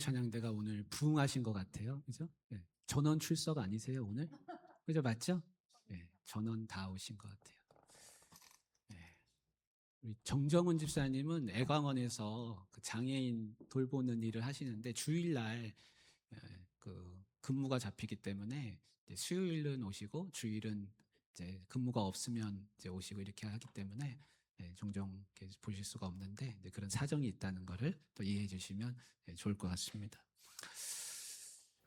찬양대가 오늘 부흥하신 것 같아요. 그죠? 네. 전원 출석 아니세요, 오늘? 그죠? 맞죠? 네. 전원 다 오신 것 같아요. 네. 우리 정정훈 집사님은 애광원에서 그 장애인 돌보는 일을 하시는데 주일날 그 근무가 잡히기 때문에 이제 수요일은 오시고 주일은 이제 근무가 없으면 이제 오시고 이렇게 하기 때문에 종종 이렇게 보실 수가 없는데 이제 그런 사정이 있다는 것을 또 이해해 주시면 좋을 것 같습니다.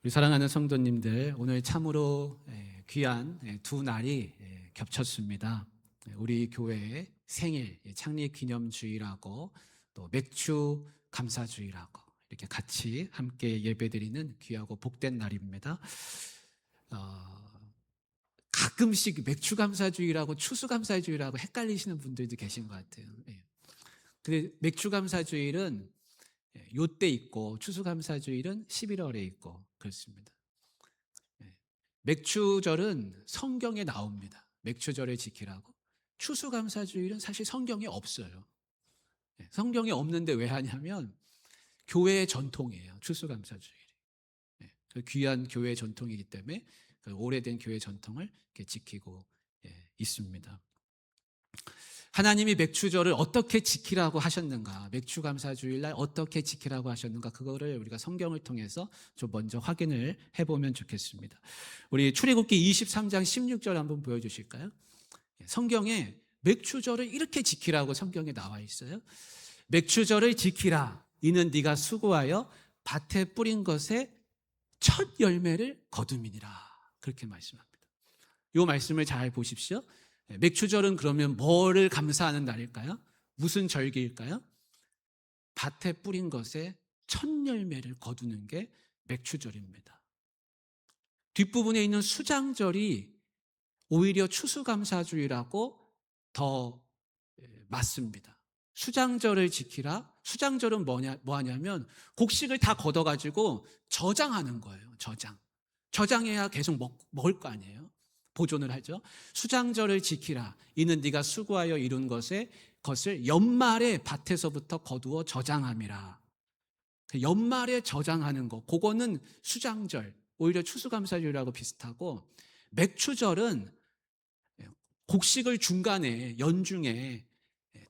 우리 사랑하는 성도님들, 오늘 참으로 귀한 두 날이 겹쳤습니다. 우리 교회의 생일 창립 기념주일하고 또 맥주 감사주일하고 이렇게 같이 함께 예배드리는 귀하고 복된 날입니다. 가끔씩 맥주 감사주일하고 추수 감사주일하고 헷갈리시는 분들도 계신 것 같아요. 근데 맥주 감사주일은 요때 있고 추수감사주일은 11월에 있고 그렇습니다. 맥주절은 성경에 나옵니다. 맥주절을 지키라고. 추수감사주일은 사실 성경에 없어요. 성경에 없는데 왜 하냐면 교회의 전통이에요. 추수감사주일이. 그 귀한 교회의 전통이기 때문에 그 오래된 교회 전통을 이렇게 지키고 있습니다. 하나님이 맥주절을 어떻게 지키라고 하셨는가, 맥주감사주일날 어떻게 지키라고 하셨는가, 그거를 우리가 성경을 통해서 좀 먼저 확인을 해보면 좋겠습니다. 우리 출애굽기 23장 16절 한번 보여주실까요? 성경에 맥주절을 이렇게 지키라고 성경에 나와 있어요. 맥주절을 지키라. 이는 네가 수고하여 밭에 뿌린 것에 첫 열매를 거둠이니라. 그렇게 말씀합니다. 이 말씀을 잘 보십시오. 맥주절은 그러면 뭐를 감사하는 날일까요? 무슨 절기일까요? 밭에 뿌린 것에 첫 열매를 거두는 게 맥주절입니다. 뒷부분에 있는 수장절이 오히려 추수감사주의라고 더 맞습니다. 수장절을 지키라. 수장절은 뭐 하냐면 곡식을 다 걷어가지고 저장하는 거예요. 저장해야 계속 먹을 거 아니에요. 보존을 하죠. 수장절을 지키라. 이는 네가 수고하여 이룬 것을 연말에 밭에서부터 거두어 저장함이라. 연말에 저장하는 거, 그거는 수장절, 오히려 추수감사절이라고 비슷하고, 맥주절은 곡식을 중간에 연중에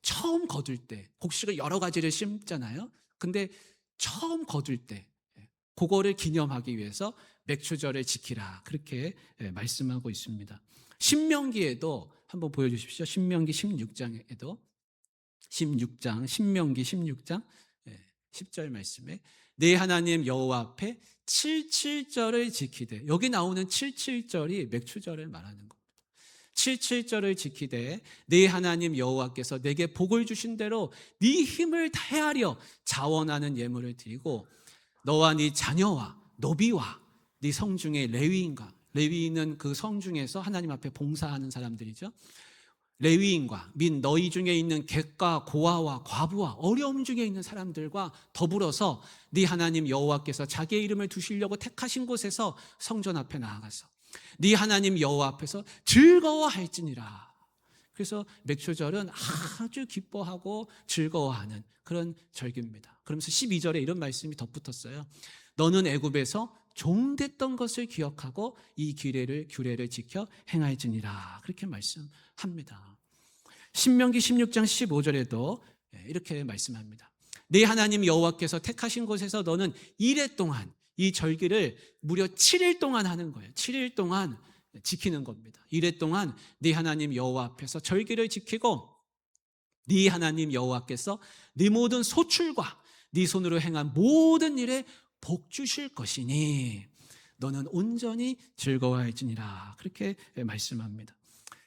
처음 거둘 때, 곡식을 여러 가지를 심잖아요. 근데 처음 거둘 때 그거를 기념하기 위해서 맥주절을 지키라, 그렇게 말씀하고 있습니다. 신명기에도 한번 보여주십시오. 신명기 16장에도 신명기 16장 10절 말씀에 네 하나님 여호와 앞에 77절을 지키되, 여기 나오는 77절이 맥주절을 말하는 겁니다. 77절을 지키되 네 하나님 여호와께서 내게 복을 주신 대로 네 힘을 다하려 자원하는 예물을 드리고 너와 네 자녀와 노비와 네 성중의 레위인과, 레위인은 그 성중에서 하나님 앞에 봉사하는 사람들이죠. 레위인과 민 너희 중에 있는 객과 고아와 과부와 어려움 중에 있는 사람들과 더불어서 네 하나님 여호와께서 자기의 이름을 두시려고 택하신 곳에서 성전 앞에 나아가서 네 하나님 여호와 앞에서 즐거워할지니라. 그래서 맥주절은 아주 기뻐하고 즐거워하는 그런 절기입니다. 그러면서 12절에 이런 말씀이 덧붙었어요. 너는 애굽에서 종됐던 것을 기억하고 이 규례를 지켜 행할지니라. 그렇게 말씀합니다. 신명기 16장 15절에도 이렇게 말씀합니다. 네 하나님 여호와께서 택하신 곳에서 너는 이래 동안, 이 절기를 무려 7일 동안 하는 거예요. 7일 동안 지키는 겁니다. 이래 동안 네 하나님 여호와 앞에서 절기를 지키고 네 하나님 여호와께서 네 모든 소출과 네 손으로 행한 모든 일에 복 주실 것이니 너는 온전히 즐거워할지니라. 그렇게 말씀합니다.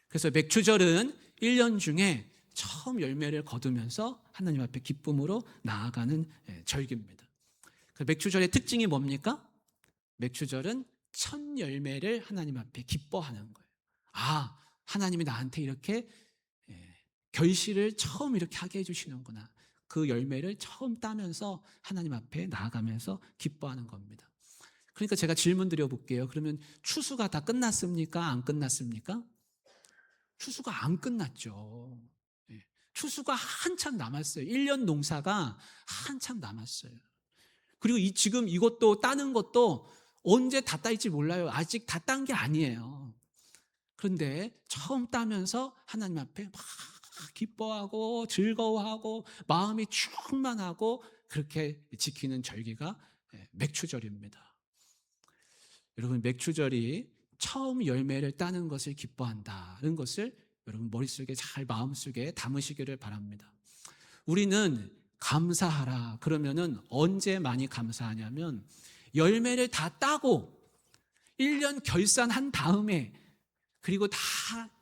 그래서 맥주절은 1년 중에 처음 열매를 거두면서 하나님 앞에 기쁨으로 나아가는 절기입니다. 그 맥주절의 특징이 뭡니까? 맥주절은 첫 열매를 하나님 앞에 기뻐하는 거예요. 아, 하나님이 나한테 이렇게 결실을 처음 이렇게 하게 해주시는구나. 그 열매를 처음 따면서 하나님 앞에 나아가면서 기뻐하는 겁니다. 그러니까 제가 질문 드려볼게요. 그러면 추수가 다 끝났습니까? 안 끝났습니까? 추수가 안 끝났죠. 추수가 한참 남았어요. 1년 농사가 한참 남았어요. 그리고 지금 이것도 따는 것도 언제 다 딸지 몰라요. 아직 다 딴 게 아니에요. 그런데 처음 따면서 하나님 앞에 막 기뻐하고 즐거워하고 마음이 충만하고 그렇게 지키는 절기가 맥추절입니다. 여러분, 맥추절이 처음 열매를 따는 것을 기뻐한다는 것을 여러분 머릿속에 잘 마음속에 담으시기를 바랍니다. 우리는 감사하라 그러면은 언제 많이 감사하냐면 열매를 다 따고 1년 결산한 다음에, 그리고 다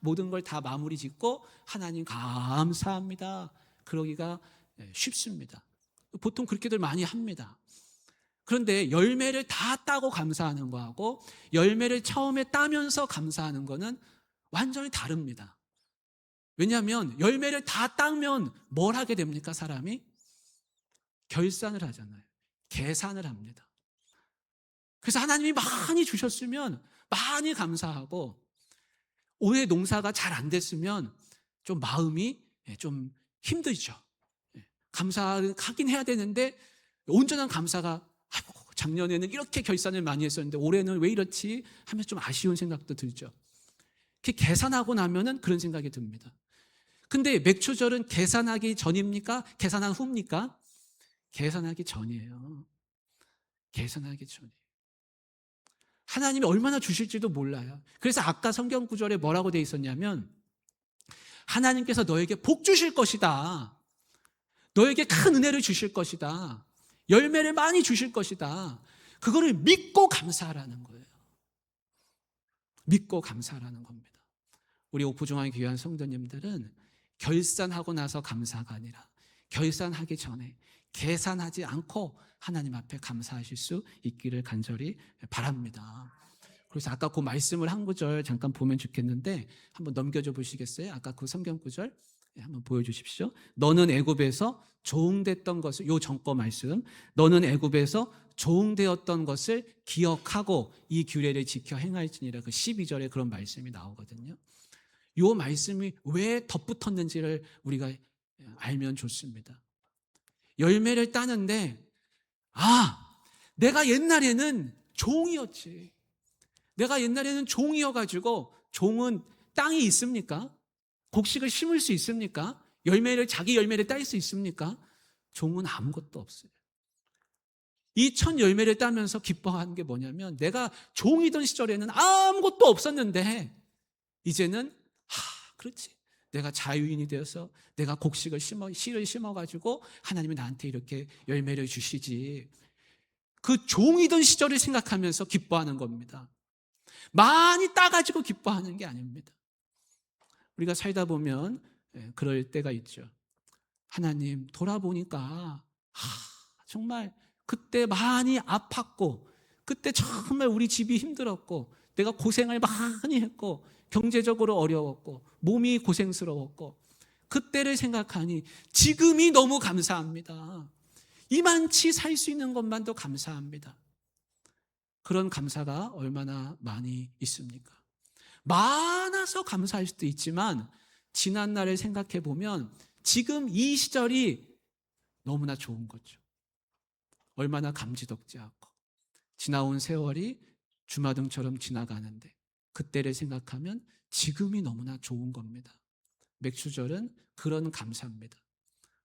모든 걸 다 마무리 짓고 하나님 감사합니다 그러기가 쉽습니다. 보통 그렇게들 많이 합니다. 그런데 열매를 다 따고 감사하는 거하고 열매를 처음에 따면서 감사하는 거는 완전히 다릅니다. 왜냐하면 열매를 다 따면 뭘 하게 됩니까? 사람이 결산을 하잖아요. 계산을 합니다. 그래서 하나님이 많이 주셨으면 많이 감사하고, 올해 농사가 잘 안 됐으면 좀 마음이 좀 힘들죠. 감사하긴 해야 되는데 온전한 감사가, 아이고, 작년에는 이렇게 결산을 많이 했었는데 올해는 왜 이렇지 하면서 좀 아쉬운 생각도 들죠. 이렇게 계산하고 나면은 그런 생각이 듭니다. 근데 맥추절은 계산하기 전입니까? 계산한 후입니까? 계산하기 전이에요. 계산하기 전이에요. 하나님이 얼마나 주실지도 몰라요. 그래서 아까 성경 구절에 뭐라고 돼 있었냐면 하나님께서 너에게 복 주실 것이다. 너에게 큰 은혜를 주실 것이다. 열매를 많이 주실 것이다. 그거를 믿고 감사하라는 거예요. 믿고 감사하라는 겁니다. 우리 오포중앙 귀한 성도님들은 결산하고 나서 감사가 아니라 결산하기 전에 계산하지 않고 하나님 앞에 감사하실 수 있기를 간절히 바랍니다. 그래서 아까 그 말씀을 한 구절 잠깐 보면 좋겠는데 한번 넘겨줘 보시겠어요? 아까 그 성경 구절 한번 보여주십시오. 너는 애굽에서 종됐던 것을, 요 전거 말씀, 너는 애굽에서 종되었던 것을 기억하고 이 규례를 지켜 행할지니라, 그 12절에 그런 말씀이 나오거든요. 요 말씀이 왜 덧붙었는지를 우리가 알면 좋습니다. 열매를 따는데, 내가 옛날에는 종이었지. 내가 옛날에는 종이어가지고, 종은 땅이 있습니까? 곡식을 심을 수 있습니까? 자기 열매를 딸 수 있습니까? 종은 아무것도 없어요. 이 첫 열매를 따면서 기뻐하는 게 뭐냐면, 내가 종이던 시절에는 아무것도 없었는데 이제는 그렇지, 내가 자유인이 되어서 내가 곡식을 씨를 심어가지고 하나님이 나한테 이렇게 열매를 주시지. 그 종이던 시절을 생각하면서 기뻐하는 겁니다. 많이 따가지고 기뻐하는 게 아닙니다. 우리가 살다 보면 그럴 때가 있죠. 하나님, 돌아보니까 정말 그때 많이 아팠고, 그때 정말 우리 집이 힘들었고, 내가 고생을 많이 했고, 경제적으로 어려웠고, 몸이 고생스러웠고, 그때를 생각하니 지금이 너무 감사합니다. 이만치 살 수 있는 것만도 감사합니다. 그런 감사가 얼마나 많이 있습니까? 많아서 감사할 수도 있지만 지난 날을 생각해 보면 지금 이 시절이 너무나 좋은 거죠. 얼마나 감지덕지 않고 지나온 세월이 주마등처럼 지나가는데 그때를 생각하면 지금이 너무나 좋은 겁니다. 맥추절은 그런 감사입니다.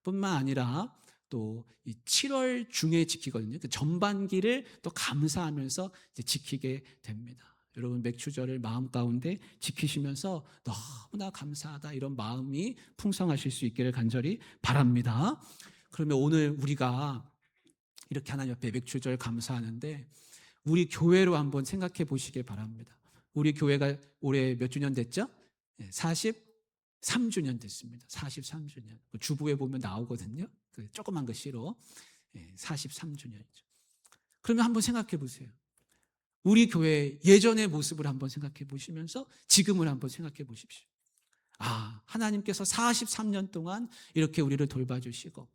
뿐만 아니라 또 이 7월 중에 지키거든요. 그 전반기를 또 감사하면서 이제 지키게 됩니다. 여러분, 맥추절을 마음 가운데 지키시면서 너무나 감사하다 이런 마음이 풍성하실 수 있기를 간절히 바랍니다. 그러면 오늘 우리가 이렇게 하나님 앞에 맥추절 감사하는데 우리 교회로 한번 생각해 보시길 바랍니다. 우리 교회가 올해 몇 주년 됐죠? 43주년 됐습니다. 43주년. 주부에 보면 나오거든요. 그 조그만 글씨로 43주년이죠. 그러면 한번 생각해 보세요. 우리 교회 예전의 모습을 한번 생각해 보시면서 지금을 한번 생각해 보십시오. 하나님께서 43년 동안 이렇게 우리를 돌봐주시고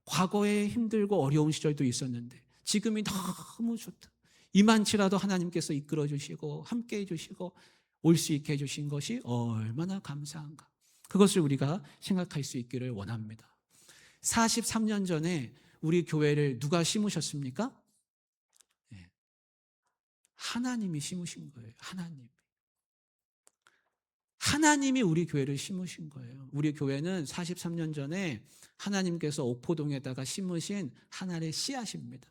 과거에 힘들고 어려운 시절도 있었는데 지금이 너무 좋다. 이만치라도 하나님께서 이끌어 주시고 함께 해주시고 올 수 있게 해주신 것이 얼마나 감사한가. 그것을 우리가 생각할 수 있기를 원합니다. 43년 전에 우리 교회를 누가 심으셨습니까? 예, 하나님이 심으신 거예요. 하나님이 우리 교회를 심으신 거예요. 우리 교회는 43년 전에 하나님께서 옥포동에다가 심으신 하나의 씨앗입니다.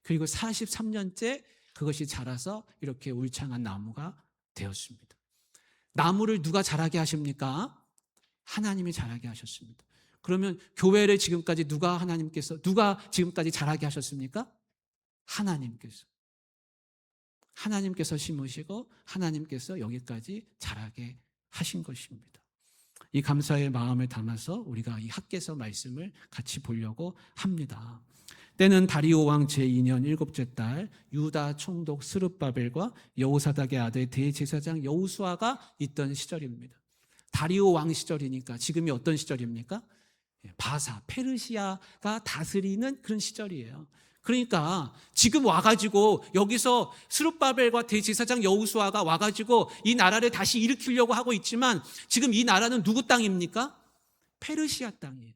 그리고 43년째 그것이 자라서 이렇게 울창한 나무가 되었습니다. 나무를 누가 자라게 하십니까? 하나님이 자라게 하셨습니다. 그러면 교회를 지금까지 누가 지금까지 자라게 하셨습니까? 하나님께서 심으시고 하나님께서 여기까지 자라게 하신 것입니다. 이 감사의 마음을 담아서 우리가 이 학개서 말씀을 같이 보려고 합니다. 때는 다리오 왕 제2년 일곱째 달 유다 총독 스룹바벨과 여호사닥의 아들 대제사장 여호수아가 있던 시절입니다. 다리오 왕 시절이니까 지금이 어떤 시절입니까? 바사, 페르시아가 다스리는 그런 시절이에요. 그러니까 지금 와가지고 여기서 스룹바벨과 대제사장 여호수아가 와가지고 이 나라를 다시 일으키려고 하고 있지만 지금 이 나라는 누구 땅입니까? 페르시아 땅이에요.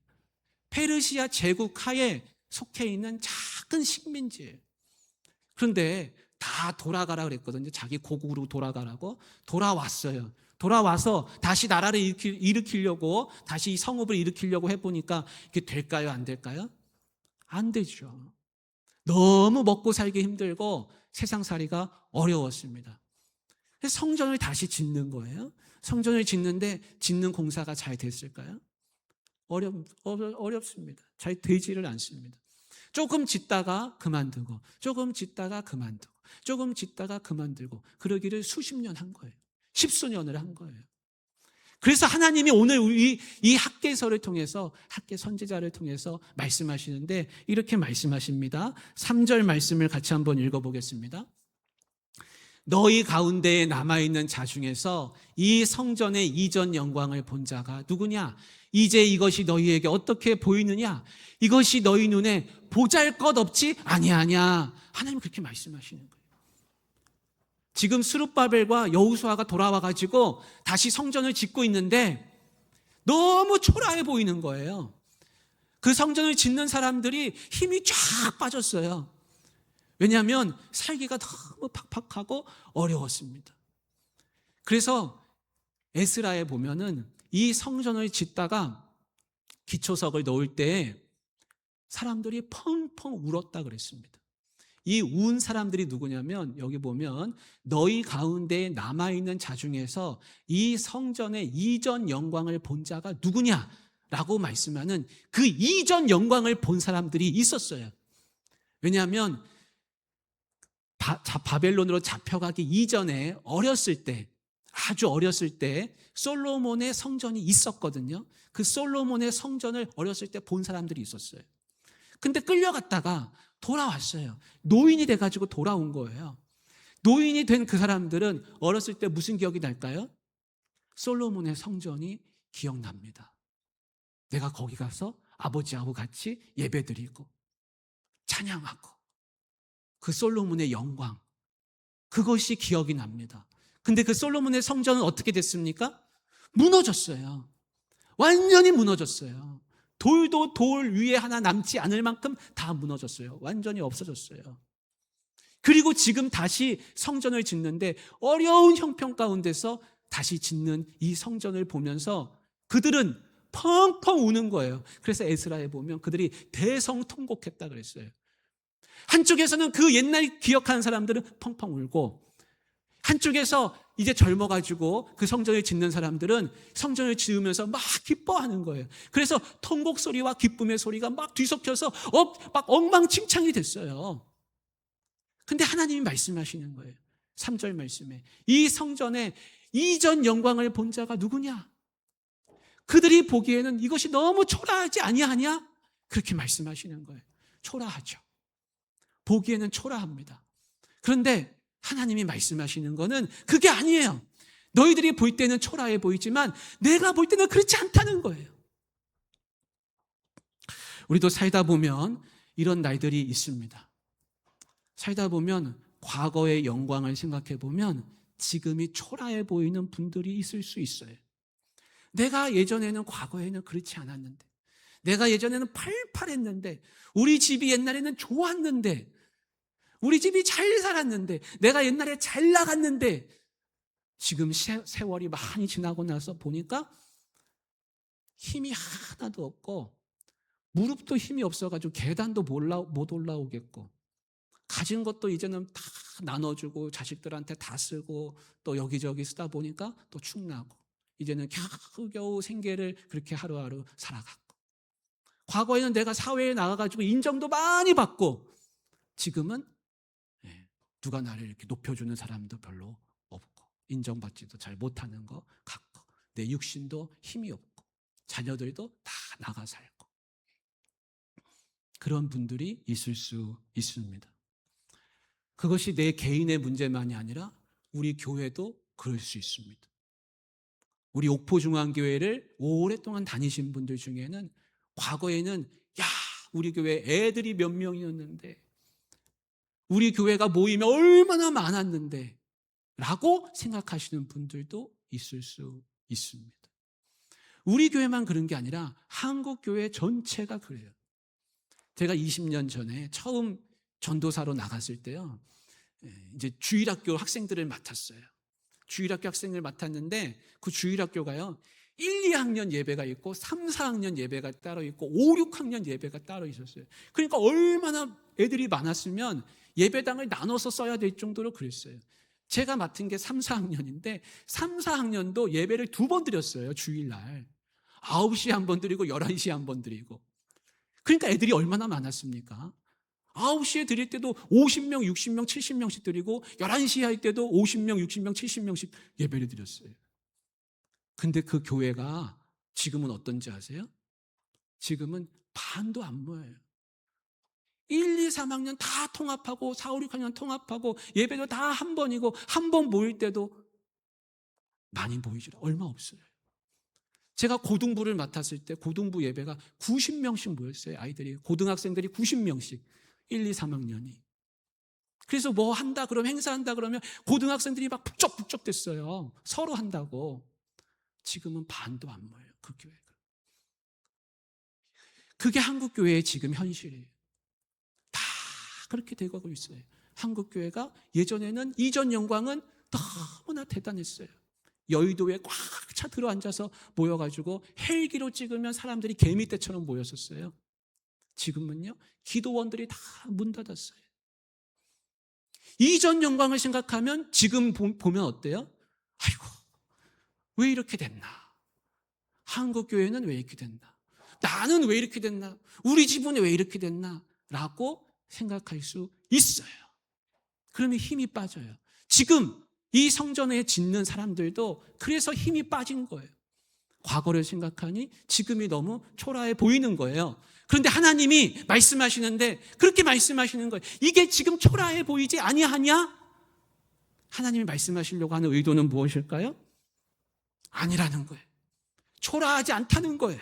페르시아 제국 하에 속해 있는 작은 식민지예요. 그런데 다 돌아가라 그랬거든요. 자기 고국으로 돌아가라고. 돌아왔어요. 돌아와서 다시 나라를 일으키려고, 다시 이 성읍을 일으키려고 해보니까 이게 될까요? 안 될까요? 안 되죠. 너무 먹고 살기 힘들고 세상살이가 어려웠습니다. 그래서 성전을 다시 짓는 거예요. 성전을 짓는데 짓는 공사가 잘 됐을까요? 어렵습니다. 잘 되지를 않습니다. 조금 짓다가 그만두고, 조금 짓다가 그만두고, 조금 짓다가 그만두고, 그러기를 수십 년 한 거예요. 십수년을 한 거예요. 그래서 하나님이 오늘 이 학개서를 통해서, 학개 선지자를 통해서 말씀하시는데 이렇게 말씀하십니다. 3절 말씀을 같이 한번 읽어보겠습니다. 너희 가운데에 남아있는 자 중에서 이 성전의 이전 영광을 본 자가 누구냐? 이제 이것이 너희에게 어떻게 보이느냐? 이것이 너희 눈에 보잘것없지 아니하냐? 하나님 그렇게 말씀하시는 거예요. 지금 스룹바벨과 여호수아가 돌아와가지고 다시 성전을 짓고 있는데 너무 초라해 보이는 거예요. 그 성전을 짓는 사람들이 힘이 쫙 빠졌어요. 왜냐하면 살기가 너무 팍팍하고 어려웠습니다. 그래서 에스라에 보면은 이 성전을 짓다가 기초석을 넣을 때 사람들이 펑펑 울었다 그랬습니다. 이 운 사람들이 누구냐면 여기 보면 너희 가운데 남아있는 자 중에서 이 성전의 이전 영광을 본 자가 누구냐라고 말씀하는 그 이전 영광을 본 사람들이 있었어요. 왜냐하면 바벨론으로 잡혀가기 이전에 아주 어렸을 때 솔로몬의 성전이 있었거든요. 그 솔로몬의 성전을 어렸을 때 본 사람들이 있었어요. 근데 끌려갔다가 돌아왔어요. 노인이 돼가지고 돌아온 거예요. 노인이 된 그 사람들은 어렸을 때 무슨 기억이 날까요? 솔로몬의 성전이 기억납니다. 내가 거기 가서 아버지하고 같이 예배드리고 찬양하고 그 솔로몬의 영광, 그것이 기억이 납니다. 근데 그 솔로몬의 성전은 어떻게 됐습니까? 무너졌어요. 완전히 무너졌어요. 돌도 돌 위에 하나 남지 않을 만큼 다 무너졌어요. 완전히 없어졌어요. 그리고 지금 다시 성전을 짓는데 어려운 형편 가운데서 다시 짓는 이 성전을 보면서 그들은 펑펑 우는 거예요. 그래서 에스라에 보면 그들이 대성통곡했다 그랬어요. 한쪽에서는 그 옛날 기억하는 사람들은 펑펑 울고, 한쪽에서 이제 젊어가지고 그 성전을 짓는 사람들은 성전을 지으면서 막 기뻐하는 거예요. 그래서 통곡 소리와 기쁨의 소리가 막 뒤섞여서 막 엉망진창이 됐어요. 근데 하나님이 말씀하시는 거예요. 3절 말씀에 이 성전의 이전 영광을 본 자가 누구냐? 그들이 보기에는 이것이 너무 초라하지 아니하냐? 그렇게 말씀하시는 거예요. 초라하죠. 보기에는 초라합니다. 그런데 하나님이 말씀하시는 거는 그게 아니에요. 너희들이 볼 때는 초라해 보이지만 내가 볼 때는 그렇지 않다는 거예요. 우리도 살다 보면 이런 날들이 있습니다. 살다 보면 과거의 영광을 생각해 보면 지금이 초라해 보이는 분들이 있을 수 있어요. 내가 예전에는 과거에는 그렇지 않았는데, 내가 예전에는 팔팔했는데, 우리 집이 옛날에는 좋았는데, 우리 집이 잘 살았는데, 내가 옛날에 잘 나갔는데, 지금 세월이 많이 지나고 나서 보니까 힘이 하나도 없고, 무릎도 힘이 없어가지고 계단도 못 올라오겠고, 가진 것도 이제는 다 나눠주고 자식들한테 다 쓰고 또 여기저기 쓰다 보니까 또 축나고, 이제는 겨우겨우 생계를 그렇게 하루하루 살아갔고, 과거에는 내가 사회에 나가가지고 인정도 많이 받고, 지금은 누가 나를 이렇게 높여주는 사람도 별로 없고, 인정받지도 잘 못하는 것 같고, 내 육신도 힘이 없고, 자녀들도 다 나가 살고, 그런 분들이 있을 수 있습니다. 그것이 내 개인의 문제만이 아니라 우리 교회도 그럴 수 있습니다. 우리 옥포중앙교회를 오랫동안 다니신 분들 중에는 과거에는 우리 교회 애들이 몇 명이었는데, 우리 교회가 모이면 얼마나 많았는데 라고 생각하시는 분들도 있을 수 있습니다. 우리 교회만 그런 게 아니라 한국 교회 전체가 그래요. 제가 20년 전에 처음 전도사로 나갔을 때요, 이제 주일학교 학생들을 맡았어요. 주일학교 학생을 맡았는데, 그 주일학교가요 1, 2학년 예배가 있고 3, 4학년 예배가 따로 있고 5, 6학년 예배가 따로 있었어요. 그러니까 얼마나 애들이 많았으면 예배당을 나눠서 써야 될 정도로 그랬어요. 제가 맡은 게 3, 4학년인데 3, 4학년도 예배를 2번 드렸어요. 주일날 9시에 한 번 드리고 11시에 한 번 드리고. 그러니까 애들이 얼마나 많았습니까? 9시에 드릴 때도 50명, 60명, 70명씩 드리고 11시에 할 때도 50명, 60명, 70명씩 예배를 드렸어요. 근데 그 교회가 지금은 어떤지 아세요? 지금은 반도 안 모여요. 1, 2, 3학년 다 통합하고 4, 5, 6학년 통합하고 예배도 다 한 번이고, 한 번 모일 때도 많이 모이지 얼마 없어요. 제가 고등부를 맡았을 때 고등부 예배가 90명씩 모였어요. 아이들이, 고등학생들이 90명씩 1, 2, 3학년이. 그래서 뭐 한다 그러면, 행사한다 그러면 고등학생들이 막 북적북적 됐어요. 서로 한다고. 지금은 반도 안 모여요. 그 교회가. 그게 한국 교회의 지금 현실이에요. 다 그렇게 되고 있어요. 한국 교회가 예전에는, 이전 영광은 너무나 대단했어요. 여의도에 꽉 차 들어앉아서 모여가지고 헬기로 찍으면 사람들이 개미떼처럼 모였었어요. 지금은요, 기도원들이 다 문 닫았어요. 이전 영광을 생각하면 지금 보면 어때요? 아이고, 왜 이렇게 됐나? 한국 교회는 왜 이렇게 됐나? 나는 왜 이렇게 됐나? 우리 집은 왜 이렇게 됐나? 라고 생각할 수 있어요. 그러면 힘이 빠져요. 지금 이 성전에 짓는 사람들도 그래서 힘이 빠진 거예요. 과거를 생각하니 지금이 너무 초라해 보이는 거예요. 그런데 하나님이 말씀하시는데 그렇게 말씀하시는 거예요. 이게 지금 초라해 보이지 아니하냐? 하나님이 말씀하시려고 하는 의도는 무엇일까요? 아니라는 거예요. 초라하지 않다는 거예요.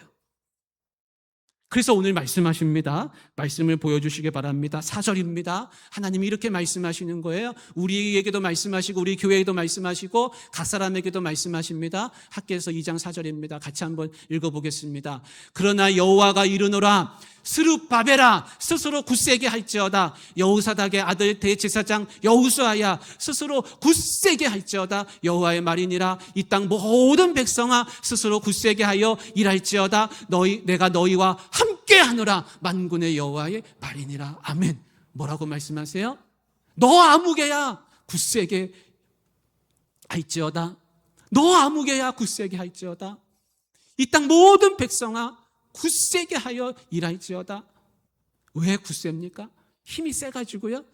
그래서 오늘 말씀하십니다. 말씀을 보여주시기 바랍니다. 4절입니다. 하나님이 이렇게 말씀하시는 거예요. 우리에게도 말씀하시고 우리 교회에도 말씀하시고 각 사람에게도 말씀하십니다. 학개서 2장 4절입니다. 같이 한번 읽어보겠습니다. 그러나 여호와가 이르노라, 스룹바벨아 스스로 굳세게 할지어다. 여호사닥의 아들 대제사장 여호수아야 스스로 굳세게 할지어다. 여호와의 말이니라. 이 땅 모든 백성아 스스로 굳세게 하여 일할지어다. 내가 너희와 함께 하노라. 만군의 여호와의 말이니라. 아멘. 뭐라고 말씀하세요? 너 아무개야 굳세게 할지어다. 너 아무개야 굳세게 할지어다. 이 땅 모든 백성아 굳세게 하여 일할지어다. 왜 굳셉니까? 힘이 세가지고요?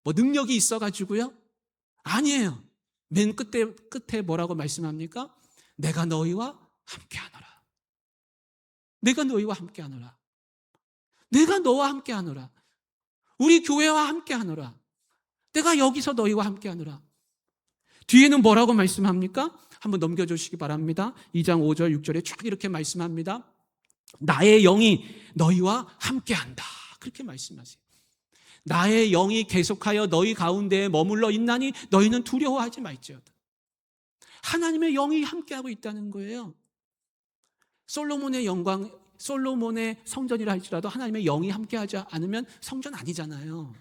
뭐 능력이 있어가지고요? 아니에요. 맨 끝에 뭐라고 말씀합니까? 내가 너희와 함께하노라. 내가 너희와 함께하노라. 내가 너와 함께하노라. 우리 교회와 함께하노라. 내가 여기서 너희와 함께하노라. 뒤에는 뭐라고 말씀합니까? 한번 넘겨주시기 바랍니다. 2장 5절 6절에 쭉 이렇게 말씀합니다. 나의 영이 너희와 함께한다. 그렇게 말씀하세요. 나의 영이 계속하여 너희 가운데에 머물러 있나니 너희는 두려워하지 말지어다. 하나님의 영이 함께하고 있다는 거예요. 솔로몬의 영광 솔로몬의 성전이라 할지라도 하나님의 영이 함께하지 않으면 성전 아니잖아요.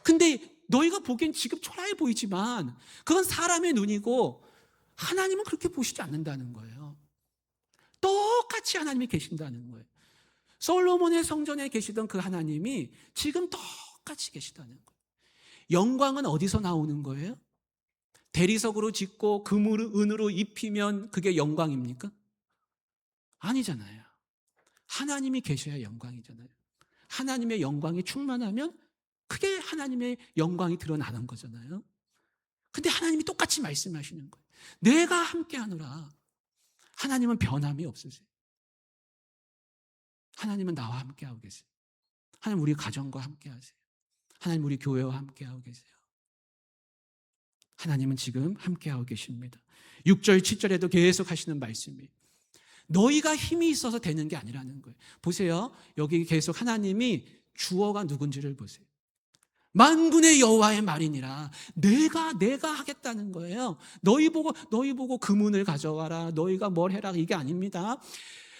근데 너희가 보기엔 지금 초라해 보이지만 그건 사람의 눈이고 하나님은 그렇게 보시지 않는다는 거예요. 똑같이 하나님이 계신다는 거예요. 솔로몬의 성전에 계시던 그 하나님이 지금 똑같이 계시다는 거예요. 영광은 어디서 나오는 거예요? 대리석으로 짓고 금으로 은으로 입히면 그게 영광입니까? 아니잖아요. 하나님이 계셔야 영광이잖아요. 하나님의 영광이 충만하면 그게 하나님의 영광이 드러나는 거잖아요. 근데 하나님이 똑같이 말씀하시는 거예요. 내가 함께하노라. 하나님은 변함이 없으세요. 하나님은 나와 함께하고 계세요. 하나님 우리 가정과 함께하세요. 하나님 우리 교회와 함께하고 계세요. 하나님은 지금 함께하고 계십니다. 6절 7절에도 계속 하시는 말씀이 너희가 힘이 있어서 되는 게 아니라는 거예요. 보세요. 여기 계속 하나님이 주어가 누군지를 보세요. 만군의 여호와의 말이니라. 내가 하겠다는 거예요. 너희 보고 금은을 가져와라. 너희가 뭘 해라. 이게 아닙니다.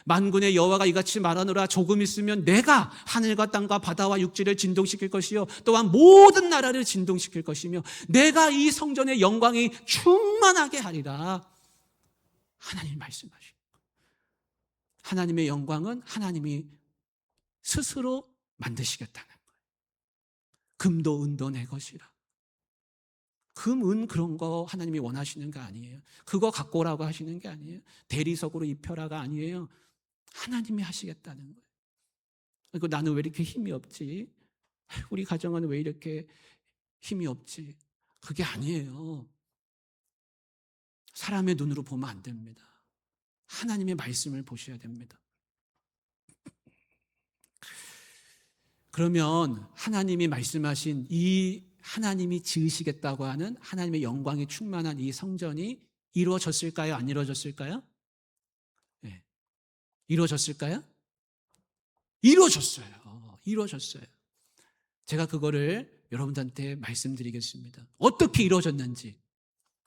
만군의 여호와가 이같이 말하노라. 조금 있으면 내가 하늘과 땅과 바다와 육지를 진동시킬 것이요 또한 모든 나라를 진동시킬 것이며 내가 이 성전의 영광이 충만하게 하리라. 하나님이 말씀하십니다. 하나님의 영광은 하나님이 스스로 만드시겠다는 거예요. 금도 은도 내 것이라. 금, 은 그런 거 하나님이 원하시는 거 아니에요. 그거 갖고 오라고 하시는 게 아니에요. 대리석으로 입혀라가 아니에요. 하나님이 하시겠다는 거예요. 그리고 나는 왜 이렇게 힘이 없지? 우리 가정은 왜 이렇게 힘이 없지? 그게 아니에요. 사람의 눈으로 보면 안 됩니다. 하나님의 말씀을 보셔야 됩니다. 그러면 하나님이 말씀하신 이 하나님이 지으시겠다고 하는 하나님의 영광이 충만한 이 성전이 이루어졌을까요? 안 이루어졌을까요? 네. 이루어졌을까요? 이루어졌어요. 이루어졌어요. 제가 그거를 여러분들한테 말씀드리겠습니다. 어떻게 이루어졌는지,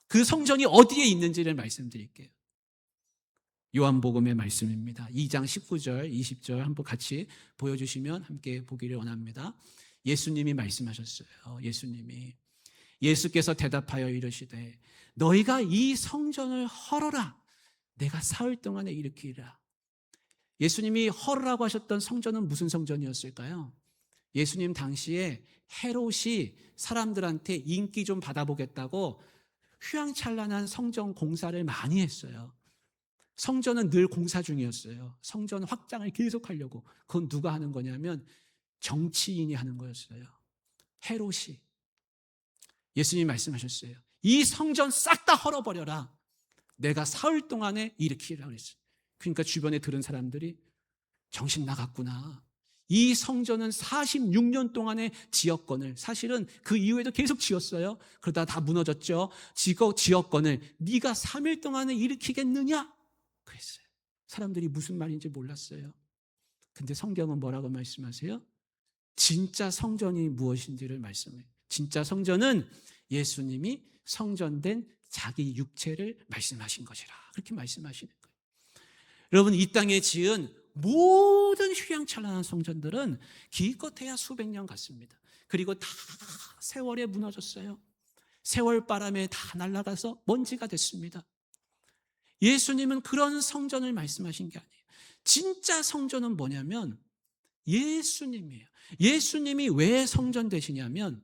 그 성전이 어디에 있는지를 말씀드릴게요. 요한복음의 말씀입니다. 2장 19절, 20절 한번 같이 보여주시면 함께 보기를 원합니다. 예수님이 말씀하셨어요. 예수께서 대답하여 이르시되 너희가 이 성전을 헐어라. 내가 사흘 동안에 일으키리라. 예수님이 헐으라고 하셨던 성전은 무슨 성전이었을까요? 예수님 당시에 헤롯이 사람들한테 인기 좀 받아보겠다고 휘황찬란한 성전 공사를 많이 했어요. 성전은 늘 공사 중이었어요. 성전 확장을 계속하려고. 그건 누가 하는 거냐면 정치인이 하는 거였어요. 헤롯이. 예수님이 말씀하셨어요. 이 성전 싹 다 헐어버려라. 내가 사흘 동안에 일으키리라 그랬어요. 그러니까 주변에 들은 사람들이 정신 나갔구나. 이 성전은 46년 동안의 지역권을, 사실은 그 이후에도 계속 지었어요. 그러다 다 무너졌죠. 지역권을 네가 3일 동안에 일으키겠느냐? 그랬어요. 사람들이 무슨 말인지 몰랐어요. 근데 성경은 뭐라고 말씀하세요? 진짜 성전이 무엇인지를 말씀해요. 진짜 성전은 예수님이 성전된 자기 육체를 말씀하신 것이라. 그렇게 말씀하시는 거예요. 여러분, 이 땅에 지은 모든 휘황찬란한 성전들은 기껏해야 수백 년 갔습니다. 그리고 다 세월에 무너졌어요. 세월 바람에 다 날아가서 먼지가 됐습니다. 예수님은 그런 성전을 말씀하신 게 아니에요. 진짜 성전은 뭐냐면 예수님이에요. 예수님이 왜 성전 되시냐면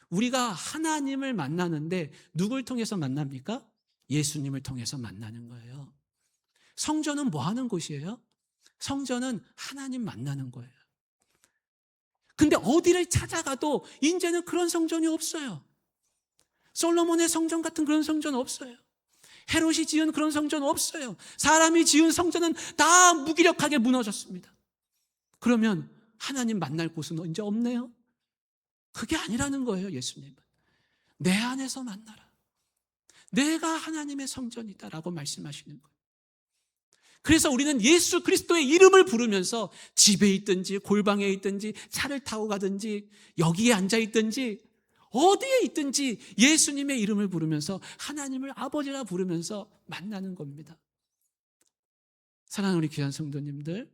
우리가 하나님을 만나는데 누굴 통해서 만납니까? 예수님을 통해서 만나는 거예요. 성전은 뭐 하는 곳이에요? 성전은 하나님 만나는 거예요. 근데 어디를 찾아가도 이제는 그런 성전이 없어요. 솔로몬의 성전 같은 그런 성전 없어요. 헤롯이 지은 그런 성전 없어요. 사람이 지은 성전은 다 무기력하게 무너졌습니다. 그러면 하나님 만날 곳은 이제 없네요. 그게 아니라는 거예요. 예수님은 내 안에서 만나라. 내가 하나님의 성전이다라고 말씀하시는 거예요. 그래서 우리는 예수 그리스도의 이름을 부르면서 집에 있든지 골방에 있든지 차를 타고 가든지 여기에 앉아 있든지 어디에 있든지 예수님의 이름을 부르면서 하나님을 아버지라 부르면서 만나는 겁니다. 사랑하는 우리 귀한 성도님들,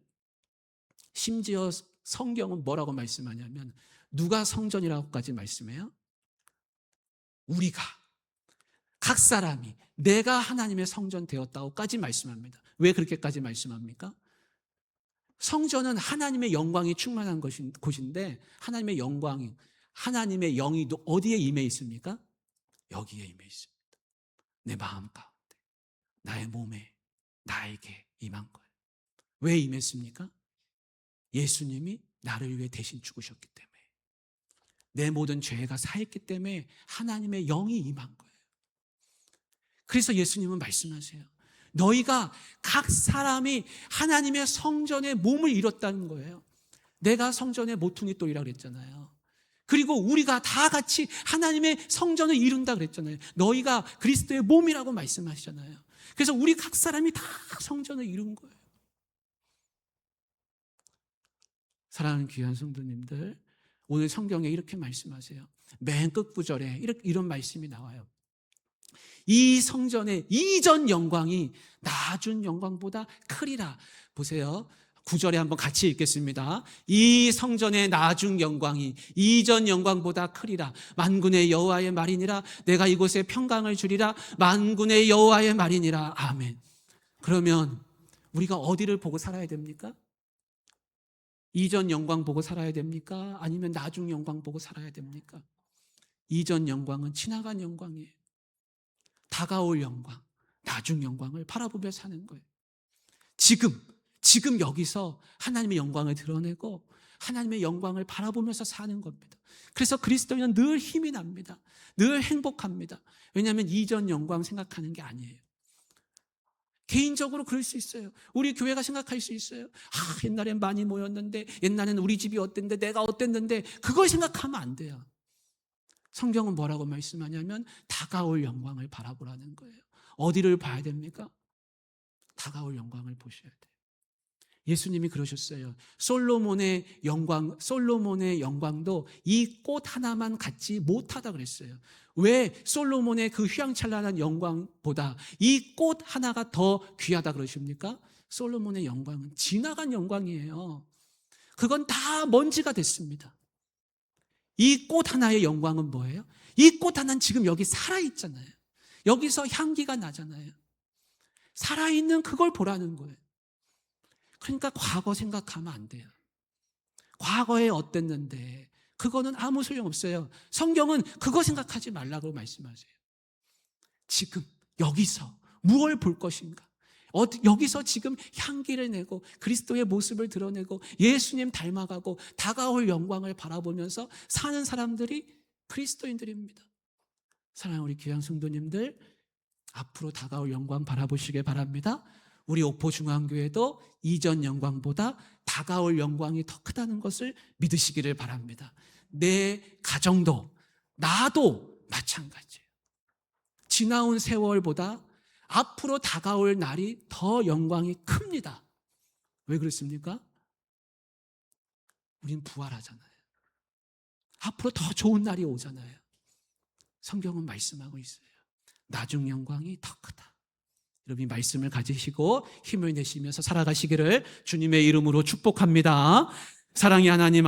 심지어 성경은 뭐라고 말씀하냐면 누가 성전이라고까지 말씀해요? 우리가, 각 사람이 내가 하나님의 성전 되었다고까지 말씀합니다. 왜 그렇게까지 말씀합니까? 성전은 하나님의 영광이 충만한 곳인데, 하나님의 영광이, 하나님의 영이 어디에 임해 있습니까? 여기에 임해 있습니다. 내 마음 가운데, 나의 몸에, 나에게 임한 거예요. 왜 임했습니까? 예수님이 나를 위해 대신 죽으셨기 때문에, 내 모든 죄가 사했기 때문에 하나님의 영이 임한 거예요. 그래서 예수님은 말씀하세요. 너희가 각 사람이 하나님의 성전에 몸을 이뤘다는 거예요. 내가 성전의 모퉁이 돌이라고 그랬잖아요. 그리고 우리가 다 같이 하나님의 성전을 이룬다 그랬잖아요. 너희가 그리스도의 몸이라고 말씀하시잖아요. 그래서 우리 각 사람이 다 성전을 이룬 거예요. 사랑하는 귀한 성도님들, 오늘 성경에 이렇게 말씀하세요. 맨 끝 구절에 이런 말씀이 나와요. 이 성전의 이전 영광이 나중 영광보다 크리라. 보세요. 9절에 한번 같이 읽겠습니다. 이 성전의 나중 영광이 이전 영광보다 크리라. 만군의 여호와의 말이니라. 내가 이곳에 평강을 주리라. 만군의 여호와의 말이니라. 아멘. 그러면 우리가 어디를 보고 살아야 됩니까? 이전 영광 보고 살아야 됩니까? 아니면 나중 영광 보고 살아야 됩니까? 이전 영광은 지나간 영광이에요. 다가올 영광, 나중 영광을 바라보며 사는 거예요. 지금 여기서 하나님의 영광을 드러내고 하나님의 영광을 바라보면서 사는 겁니다. 그래서 그리스도인은 늘 힘이 납니다. 늘 행복합니다. 왜냐하면 이전 영광 생각하는 게 아니에요. 개인적으로 그럴 수 있어요. 우리 교회가 생각할 수 있어요. 옛날엔 많이 모였는데, 옛날에는 우리 집이 어땠는데, 내가 어땠는데, 그걸 생각하면 안 돼요. 성경은 뭐라고 말씀하냐면 다가올 영광을 바라보라는 거예요. 어디를 봐야 됩니까? 다가올 영광을 보셔야 돼요. 예수님이 그러셨어요. 솔로몬의 영광도 이 꽃 하나만 갖지 못하다 그랬어요. 왜 솔로몬의 그 휘황찬란한 영광보다 이 꽃 하나가 더 귀하다 그러십니까? 솔로몬의 영광은 지나간 영광이에요. 그건 다 먼지가 됐습니다. 이 꽃 하나의 영광은 뭐예요? 이 꽃 하나는 지금 여기 살아있잖아요. 여기서 향기가 나잖아요. 살아있는 그걸 보라는 거예요. 그러니까 과거 생각하면 안 돼요. 과거에 어땠는데 그거는 아무 소용없어요. 성경은 그거 생각하지 말라고 말씀하세요. 지금 여기서 무엇을 볼 것인가? 여기서 지금 향기를 내고 그리스도의 모습을 드러내고 예수님 닮아가고 다가올 영광을 바라보면서 사는 사람들이 그리스도인들입니다. 사랑하는 우리 귀한 성도님들, 앞으로 다가올 영광 바라보시길 바랍니다. 우리 옥포중앙교회도 이전 영광보다 다가올 영광이 더 크다는 것을 믿으시기를 바랍니다. 내 가정도 나도 마찬가지예요. 지나온 세월보다 앞으로 다가올 날이 더 영광이 큽니다. 왜 그렇습니까? 우린 부활하잖아요. 앞으로 더 좋은 날이 오잖아요. 성경은 말씀하고 있어요. 나중 영광이 더 크다. 여러분이 말씀을 가지시고 힘을 내시면서 살아가시기를 주님의 이름으로 축복합니다. 사랑의 하나님 아버지,